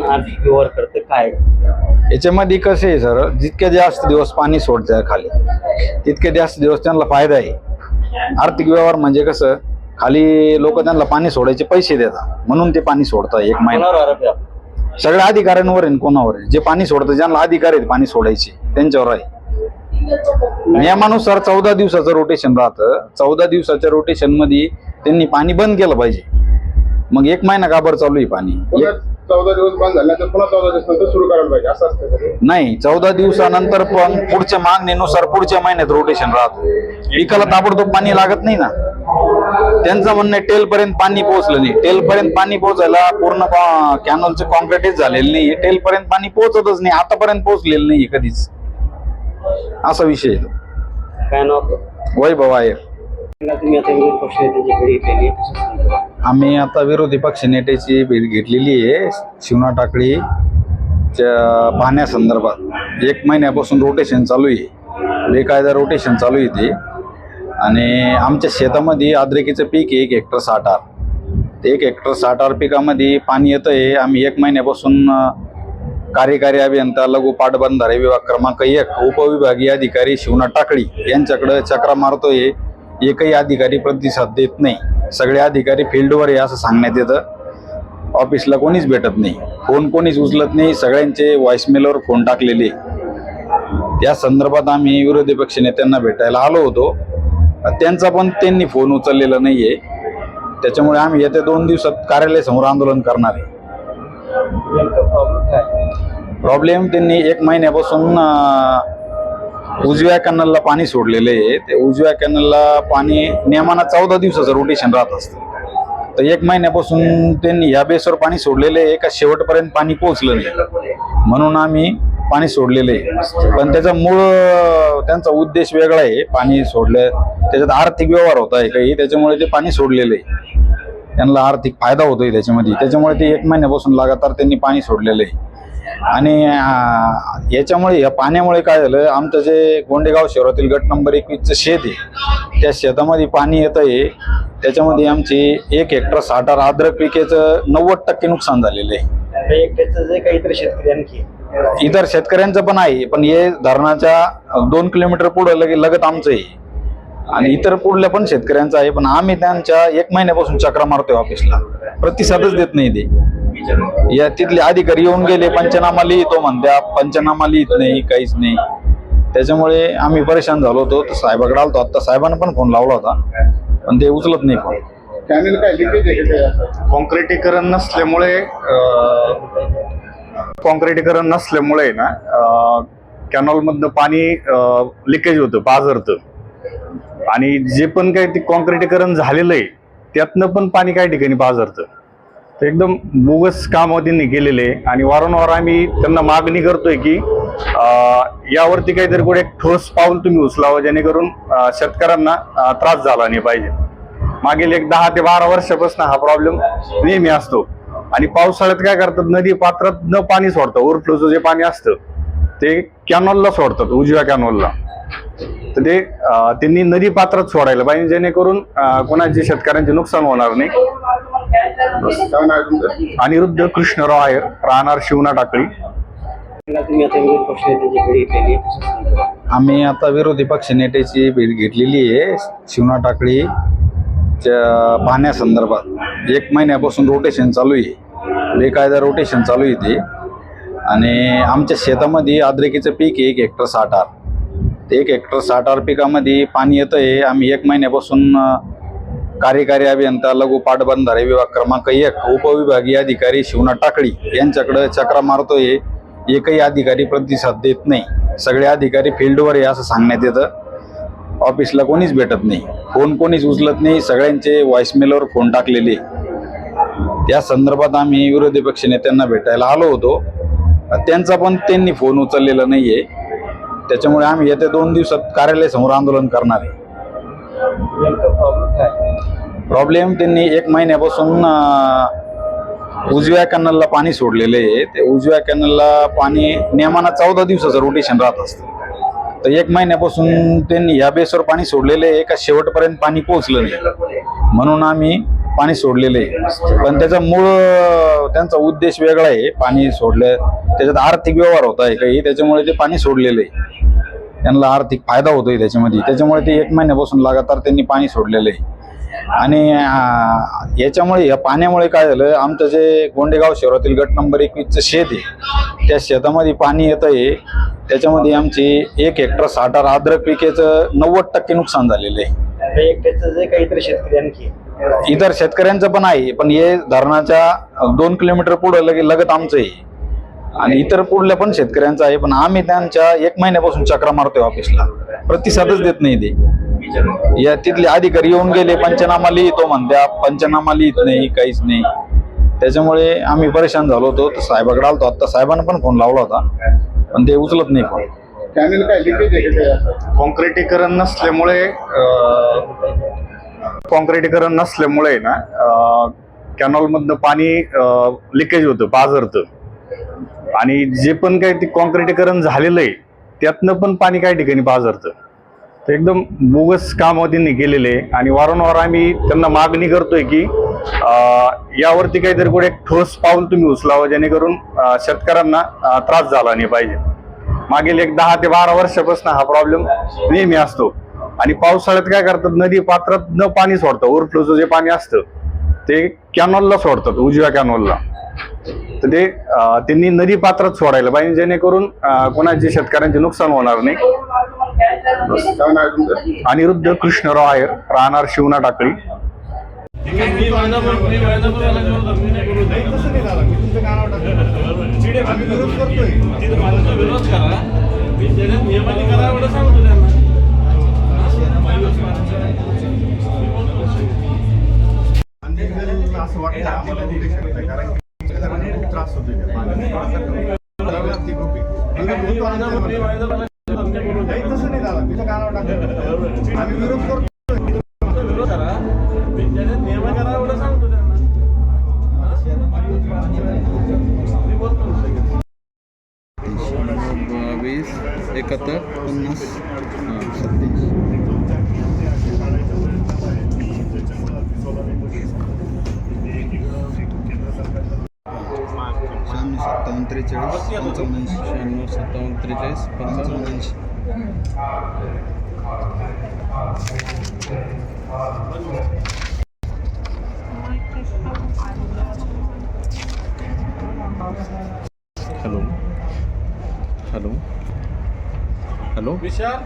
आर्थिक व्यवहार करतं काय? याच्यामध्ये कसं आहे सर, जितके जास्त दिवस पाणी सोडतं खाली तितके जास्त दिवस त्यांना फायदा आहे. आर्थिक व्यवहार म्हणजे कसं, खाली लोक त्यांना पाणी सोडायचे पैसे देतात म्हणून ते पाणी सोडतात. एक महिना कोणावर आरोप आहे आपला? सगळ्या अधिकाऱ्यांवर आहे, कोणावर आहे? जे पाणी सोडतं, ज्यांना अधिकार आहेत पाणी सोडायचे त्यांच्यावर आहे. नियमानुसार 14 दिवसाचं रोटेशन राहतं. 14 दिवसाच्या रोटेशन मध्ये त्यांनी पाणी बंद केलं पाहिजे. मग एक महिना का बरं चालू आहे पाणी? 14 दिवस बंद झाल्यानंतर पुन्हा 14 दिवस नंतर सुरू करायला पाहिजे असं असतं? नाही, 14 दिवसानंतर पण पुढच्या मागणीनुसार पुढच्या महिन्यात रोटेशन राहतं. पिकाला ताबडतोब पाणी लागत नाही ना. त्यांचं म्हणणं टेल पर्यंत पाणी पोहोचलं नाही. टेल पर्यंत पाणी पोहोचायला पूर्ण कॅनलचं कॉन्क्रीटच झालेलं नाही. टेल पर्यंत पाणी पोहोचतच नाही, आतापर्यंत पोहोचलेलं नाही कधीच. असा विषय आहे. काय नाव? वैभव आहे. तुम्ही आता विरोधी पक्ष नेत्याची भेट घेतलेली आहे, कशा संदर्भात? आम्ही आता विरोधी पक्ष नेत्याची भेट घेतलेली आहे शिवना टाकळीच्या पाण्यासंदर्भात. 1 महिन्यापासून रोटेशन चालू आहे, बेकायदा रोटेशन चालू आहे ते. आणि आमच्या शेतामध्ये अद्रकीचं पीक आहे 1 हेक्टर 60 आर. ते 1 हेक्टर 60 आर पिकामध्ये पाणी येतं आहे. आम्ही 1 महिन्यापासून कार्यकारी अभियंता लघु पाटबंधारे विभाग क्रमांक 1 उपविभागीय अधिकारी शिवना टाकळी यांच्याकडे चक्रा मारतोय. एकही अधिकारी प्रतिसाद देत नाही. सगळे अधिकारी फील्डवर आहे असं सांगण्यात येतं. ऑफिसला कोणीच भेटत नाही, फोन कोणीच उचलत नाही. सगळ्यांचे व्हॉइसमेलवर फोन टाकलेले. त्या संदर्भात आम्ही विरोधी पक्ष नेत्यांना भेटायला आलो होतो, त्यांचा पण त्यांनी फोन उचललेला नाहीये. त्याच्यामुळे आम्ही येत्या 2 दिवसात कार्यालयासमोर आंदोलन करणार आहे. प्रॉब्लेम त्यांनी 1 महिन्यापासून उजव्या कॅनलला पाणी सोडलेलं आहे. ते उजव्या कॅनलला पाणी नियमानं 14 दिवसाचं रोटेशन राहत असतं. तर 1 महिन्यापासून त्यांनी या बेसवर पाणी सोडलेलं आहे का शेवटपर्यंत पाणी पोहोचलं नाही म्हणून आम्ही पाणी सोडलेलं आहे. पण त्याचा मूळ त्यांचा उद्देश वेगळा आहे. पाणी सोडलं त्याच्यात आर्थिक व्यवहार होत आहे काही, त्याच्यामुळे ते पाणी सोडलेलं आहे. त्यांना आर्थिक फायदा होतोय त्याच्यामुळे ते 1 महिन्यापासून लगातार त्यांनी पाणी सोडलेलं आहे. आणि याच्यामुळे या पाण्यामुळे काय झालं, आमचं जे गोंडेगाव शहरातील गट नंबर 21चं शेत आहे, त्या शेतामध्ये पाणी येत आहे. त्याच्यामध्ये आमची 1 हेक्टर 60 आर अद्रक पिकेचं 90% नुकसान झालेलं आहे. एकट्याचं जे काहीतरी शेतकरी आणखी इतर शेतकऱ्यांचं पण आहे, पण हे धरणाच्या 2 किलोमीटर पुढे लगत आमचं आहे आणि इतर पुढल्या पण शेतकऱ्यांचं आहे. पण आम्ही त्यांच्या 1 महिन्यापासून चक्रा मारतोय ऑफिसला, प्रतिसादच देत नाही ते. या तिथले अधिकारी येऊन गेले, पंचनामा लिहितो म्हणत्या, पंचनामा लिहित नाही, काहीच नाही. त्याच्यामुळे आम्ही परेशान झालो होतो. तर साहेबाकडे आलतो, आता साहेबांना पण फोन लावला होता पण ते उचलत नाही फोन. कॅनल काय लिकेज आहे का? कॉन्क्रिटीकरण नसल्यामुळे ना कॅनॉलमधनं पाणी लिकेज होतं, पाझरतं. आणि जे पण काही ते कॉन्क्रिटीकरण झालेलं आहे त्यातनं पण पाणी काही ठिकाणी पाझरतं. तर एकदम बोगस काम त्यांनी केलेले आहे. आणि वारंवार आम्ही त्यांना मागणी करतोय की यावरती काहीतरी कुठे एक ठोस पाऊल तुम्ही उचलावं, जेणेकरून शेतकऱ्यांना त्रास झाला नाही पाहिजे. मागील 10 ते 12 वर्षापासून हा प्रॉब्लेम नेहमी असतो. आणि पावसाळ्यात काय करतात, नदी पात्रात न पाणी सोडतात. ओव्हरफ्लोचं जे पाणी असतं ते कॅनॉलला सोडतात, उजव्या कॅनॉलला. तर ते त्यांनी नदी पात्रात सोडायला पाहिजे, जेणेकरून कोणाचे शेतकऱ्यांचे नुकसान होणार नाही. अनिरुद्ध कृष्णराव आहेर, राहणार शिवना टाकळी. तुम्ही आता विरोधी पक्ष नेत्याची भेट घेतलेली आहे, कशा संदर्भात? आम्ही आता विरोधी पक्ष नेत्याची भेट घेतलेली आहे शिवना टाकळीच्या पाण्यासंदर्भात. 1 महिन्यापासून रोटेशन चालू आहे, बेकायदा रोटेशन चालू आहे ते. आणि आमच्या शेतामध्ये अद्रकीचं पीक आहे 1 हेक्टर 60 आर. ते 1 हेक्टर 60 आर पिकामध्ये पाणी येतं आहे. आम्ही 1 महिन्यापासून कार्यकारी अभियंता लघु पाटबंधारे विभाग क्रमांक 1 उपविभागीय अधिकारी शिवना टाकळी यांच्याकडे चक्रा मारतोय. एकही अधिकारी प्रतिसाद देत नाही. सगळे अधिकारी फील्डवर आहे असं सांगण्यात येतं. ऑफिसला कोणीच भेटत नाही, फोन कोणीच उचलत नाही. सगळ्यांचे व्हॉइसमेलवर फोन टाकलेले. त्या संदर्भात आम्ही विरोधी पक्ष नेत्यांना भेटायला आलो होतो, त्यांचा पण त्यांनी फोन उचललेला नाहीये. त्याच्यामुळे आम्ही येत्या 2 दिवसात कार्यालयासमोर आंदोलन करणार आहे. प्रॉब्लेम त्यांनी 1 महिन्यापासून उजव्या कॅनलला पाणी सोडलेलं आहे. ते उजव्या कॅनलला पाणी नियमानं 14 दिवसाचं रोटेशन राहत असतं. तर 1 महिन्यापासून त्यांनी या बेसवर पाणी सोडलेलं आहे का शेवटपर्यंत पाणी पोहोचलं नाही म्हणून आम्ही पाणी सोडलेलं आहे, पण त्याचा मूळ त्यांचा उद्देश वेगळा आहे. पाणी सोडलं त्याच्यात आर्थिक व्यवहार होत आहे काही, त्याच्यामुळे ते पाणी सोडलेलं आहे. त्यांना आर्थिक फायदा होतोय त्याच्यामुळे ते 1 महिन्यापासून लगातार त्यांनी पाणी सोडलेलं आहे. आणि याच्यामुळे या पाण्यामुळे काय झालं, आमचं जे गोंडेगाव शहरातील गट नंबर 21चं शेत आहे, त्या शेतामध्ये पाणी येत आहे. त्याच्यामध्ये आमची 1 हेक्टर 60 अद्रक पिकेचं 90% नुकसान झालेलं आहे. एकट्याचं जे काही इतर शेतकरी आणखी इतर शेतकऱ्यांचं पण आहे, पण हे धरणाच्या 2 किलोमीटर पुढे लगत आमचं आहे आणि इतर पुढल्या पण शेतकऱ्यांचं आहे. पण आम्ही त्यांच्या 1 महिन्यापासून चक्रा मारतोय ऑफिसला, प्रतिसादच देत नाही ते. या तिथले अधिकारी येऊन गेले, पंचनामा लिहितो म्हणत्या, पंचनामा लिहित नाही, काहीच नाही. त्याच्यामुळे आम्ही परेशान झालो होतो. तर साहेबाकडे आलतो, आता साहेबांना पण फोन लावला होता, पण ते उचलत नाही फोन. कॅनल काय लिकेज आहे का काय? कॉन्क्रिटीकरण नसल्यामुळे ना कॅनॉलमधनं पाणी लिकेज होतं, पाझरतं. आणि जे पण काही ते कॉन्क्रिटीकरण झालेलं आहे त्यातनं पण पाणी काही ठिकाणी पाझरतं. तर एकदम बोगस काम त्यांनी केलेले आहे. आणि वारंवार आम्ही त्यांना मागणी करतोय की यावरती काहीतरी कुठे एक ठोस पाऊल तुम्ही उचलावं, जेणेकरून शेतकऱ्यांना त्रास झाला नाही पाहिजे. मागील 10 ते 12 वर्षापासून हा प्रॉब्लेम नेहमी असतो. आणि पावसाळ्यात काय करतात, नदी पात्रात न पाणी सोडतात, ओव्हरफ्लोचं जे पाणी असतं ते कॅनॉलला सोडतात, उजव्या कॅनॉलला. तर ते त्यांनी नदी पात्रात सोडायला पाहिजे, जेणेकरून कोणाचे शेतकऱ्यांचे नुकसान होणार नाही. काय नाव आहे तुमचं? अनिरुद्ध कृष्णराव आहेर, राहणार शिवना टाकळी. असं वाटतं आम्हाला त्रास होतोय. तसं नाही झालं, तुझ्या कानावर टाकलं आम्ही विरोध करतो. 22 71 50 हॅलो हॅलो हॅलो विशाल